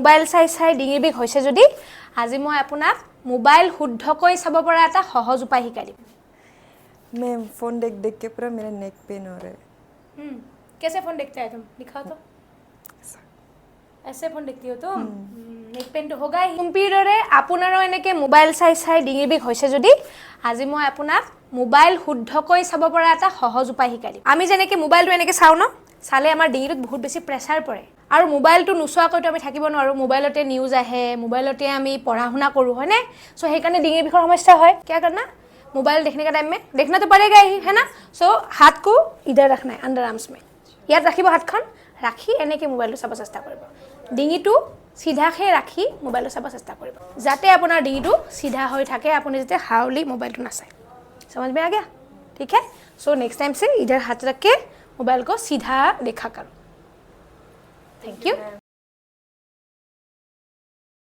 Mobile চাই ডিঙিৰ বিষ হৈছে যদি আজি মই আপোনাক মোবাইল শুদ্ধকৈ চাব পৰা এটা সহজ উপায় শিকাই দিম। मैम फोन देख देख के पूरा मेरा नेक पेन हो रहा है। कैसे फोन देखते हैं तुम? दिखाओ तो। ऐसे फोन देखती हो तुम? नेक पेन तो होगा ही। কম্পিউটাৰে আপোনাৰো এনেকৈ মোবাইল চাই ডিঙিৰ বিষ হৈছে যদি আজি মই আপোনাক মোবাইল শুদ্ধকৈ চাব পৰা এটা সহজ উপায় শিকাই দিম। আমি যেনেকৈ মোবাইলটো এনেকৈ চাওঁ ন, চালে আমাৰ ডিঙিটোত বহুত বেছি প্ৰেছাৰ পৰে আৰু মোবাইলটো নোচোৱাকৈতো আমি থাকিব নোৱাৰোঁ। মোবাইলতে নিউজ আহে, মোবাইলতে আমি পঢ়া শুনা কৰোঁ, হয়নে? সো সেইকাৰণে ডিঙিৰ বিষৰ সমস্যা হয়। क्या करना? मोबाइल देखने का टाइम में देखना तो पड़ेगा ही, है ना? सो हाथ को इधर रखना है, अंडर आर्म्स में। ইয়াত ৰাখিব হাতখন, ৰাখি এনেকৈ মোবাইলটো চাব চেষ্টা কৰিব। ডিঙিটো সিধাকৈ ৰাখি মোবাইলটো চাব চেষ্টা কৰিব, যাতে আপোনাৰ ডিঙিটো সিধা হৈ থাকে, আপুনি যাতে হাউলি মোবাইলটো নাচায়। समझ में आ गया? ठीक है। सो नेक्स्ट टाइम से इधर हाथ रख के मोबाइल को सीधा देखा करो। Thank you.